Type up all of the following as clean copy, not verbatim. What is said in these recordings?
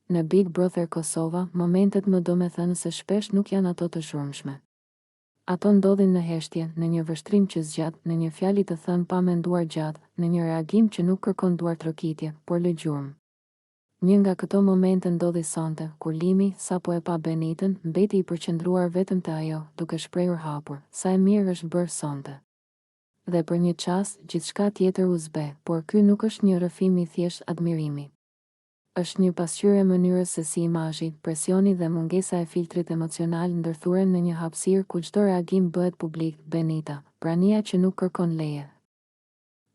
Në Big Brother Kosova, momentet më domethënëse shpesh nuk janë ato të shurmshme. Ato ndodhin në heshtje, në një vështrim që zgjat, në një fjali të thënë pa menduar gjatë, në një reagim që nuk kërkon duartrokitje, por lëgjurmë. Një nga këto momente ndodhi sonte, kur Limi, sapo e pa Benitën, mbeti I përqendruar vetëm te ajo, duke shprehur hapur, sa e mirë është bërë sonte. Dhe për një çast, gjithçka tjetër u zbe, por ky nuk është një rrëfim I thjesht admirimi. Është një pasqyrë e mënyrës se si imazhi, presioni dhe mungesa e filtrit emocional ndërthuren në një hapësirë ku çdo reagim bëhet publik. Benita, prania që nuk kërkon leje.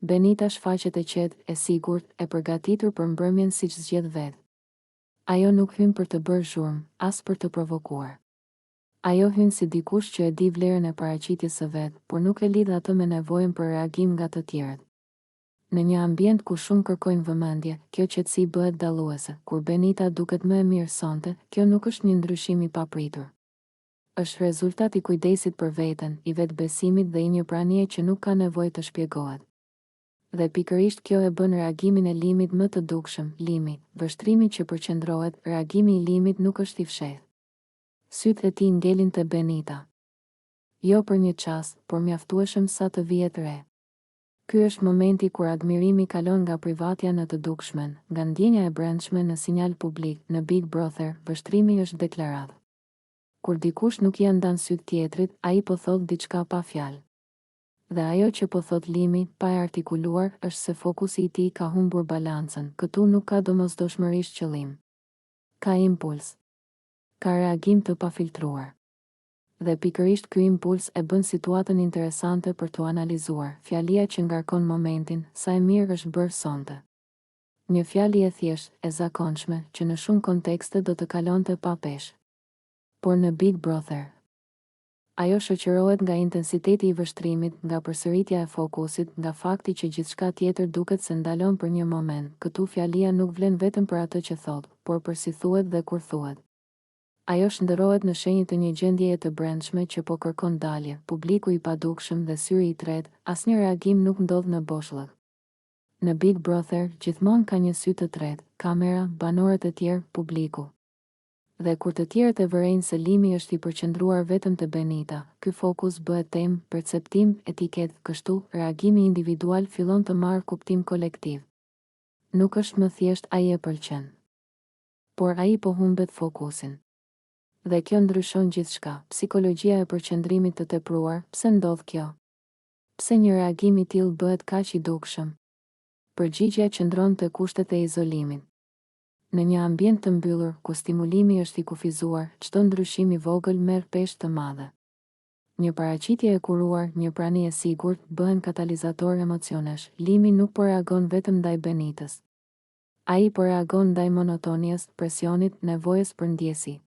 Benita shfaqet e qetë, e sigurt, e përgatitur për mbrëmjen siç zgjedh vetë. Ajo nuk hyn për të bërë zhurmë, as për të provokuar. Ajo hyn si dikush që e di vlerën e paraqitjes së vet, por nuk e lidh atë me nevojën për reagim nga të tjerët. Në një ambient ku shumë kërkojnë vëmendje, kjo qetësi bëhet dalluese. Kur Benita duket më e mirë sonte, kjo nuk është një ndryshim I papritur. Është rezultat I kujdesit për veten, I vetbesimit dhe I një pranie që nuk ka nevojë të shpjegohet. Dhe pikërisht kjo e bën reagimin e Limit më të dukshëm. Limi, vështrimi që përqendrohet, reagimi I Limit nuk është I fshehtë. Sytë e tij ngelin te Benita. Jo për një çast, por mjaftueshëm sa të vihet re. Ky është momenti kur admirimi kalon nga privatja në të dukshmen, nga ndjenja e brendshme në sinjal publik. Në Big Brother, vështrimi është deklaratë. Kur dikush nuk I ndan syt tjetrit, ai po thot diçka pa fjalë. Dhe ajo që po thot Limi, pa e artikuluar, është se fokusi I tij ka humbur balancën. Këtu nuk ka domosdoshmërisht qëllim. Ka impuls. Ka reagim të pafiltruar. Dhe pikërisht ky impuls e bën situatën interesante për t'u analizuar. Fjalia që ngarkon momentin, sa e mirë është bërë sonte. Një fjali e thjeshtë, e zakonshme, që në shumë kontekste do të kalonte pa peshë. Por në Big Brother, ajo shoqërohet nga intensiteti I vështrimit, nga përsëritja e fokusit, nga fakti që gjithçka tjetër duket se ndalon për një moment. Këtu fjalia nuk vlen vetëm për atë që thot, por për si thuhet dhe kur thuhet. Ajo shndërrohet në shenjë të një gjendjeje të brendshme që po kërkon dalje, publiku I padukshëm dhe syri I tretë, asnjë reagim nuk ndodh në boshllëk. Në Big Brother, gjithmonë ka një sy të tretë, kamera, banorët e tjerë, publiku. Dhe kur të tjerët e vërejnë se Limi është I përqendruar vetëm te Benita, ky fokus bëhet temë, perceptim, etiketë. Kështu, reagimi individual fillon të marrë kuptim kolektiv. Nuk është më thjesht ai e pëlqen, por ai po humbet fokusin. Dhe kjo ndryshon gjithçka. Psikologjia e përqendrimit të tepruar. Pse ndodh kjo? Pse një reagim I tillë bëhet kaq I dukshëm? Përgjigjja qëndron te kushtet e izolimit. Në një ambient të mbyllur, ku stimulimi është I kufizuar, çdo ndryshim I vogël merr peshë të madhe. Një paraqitje e kuruar, një prani e sigurt, bëhen katalizator emocionesh. Limi nuk po reagon vetëm ndaj Benitës. Ai po reagon ndaj monotonias, presionit, nevojës për ndjesi.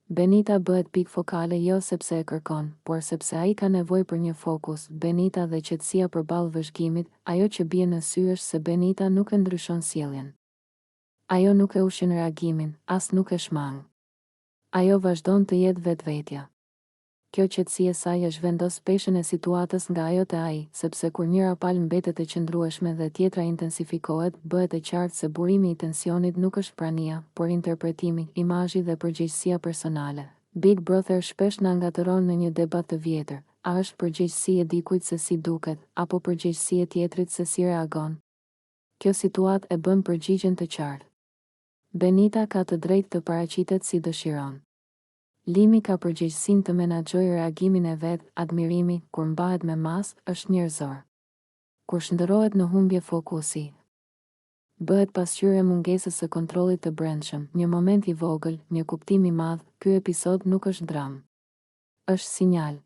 Benita bëhet pikë fokale jo sepse e kërkon, por sepse ai ka nevojë për një fokus. Benita dhe qetësia përballë vëzhgimit, ajo që bie në sy është se Benita nuk e ndryshon sjelljen. Ajo nuk e ushqen reagimin, as nuk e shmang. Ajo vazhdon të jetë vetvetja. Kjo qetësi e saj është vendos peshën e situatës nga ajo te ai, sepse kur njëra palë mbetet e qëndrueshme dhe tjetra intensifikohet, bëhet e qartë se burimi I tensionit nuk është prania, por interpretimi, imazhi dhe përgjegjësia personale. Big Brother shpesh na ngatëron në një debat të vjetër. A është përgjegjësi e dikujt se si duket, apo përgjegjësi e tjetrit se si reagon? Kjo situatë e bën përgjigjen të qartë. Benita ka të drejtë të paraqitet si dëshiron. Limi ka përgjegjësinë të menaxhojë reagimin e vet. Admirimi, kur mbahet me mas, është njerëzor. Kur shndërrohet në humbje fokusi, bëhet pasqyrë e mungesës së kontrollit të brendshëm. Një moment I vogël, një kuptim I madh. Ky episod nuk është dram. Është sinjal.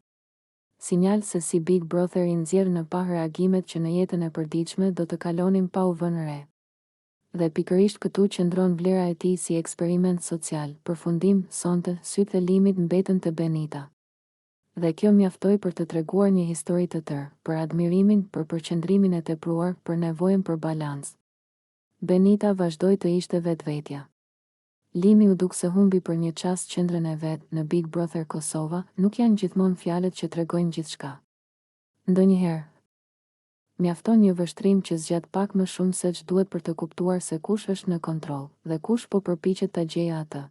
Sinjal se si Big Brother I nxjerr në pa reagimet që në jetën e përditshme do të kalonin pa u vënë re. Dhe pikërisht këtu qëndron vlera e tij si eksperiment social. Përfundim, sonte, sytë e Limit mbeten te Benita. Dhe kjo mjaftoi për të treguar një histori të tërë, për admirimin, për përqendrimin e tepruar, për nevojën për balancë. Benita vazhdoi të ishte vetvetja. Limi u duk se humbi për një çast qendrën e vet. Në Big Brother Kosova, nuk janë gjithmonë fjalët që tregojnë gjithçka. Ndonjëherë, Mjafton një vështrim që zgjat pak më shumë se ç'duhet për të kuptuar se kush është në kontroll dhe kush po përpiqet ta gjejë atë.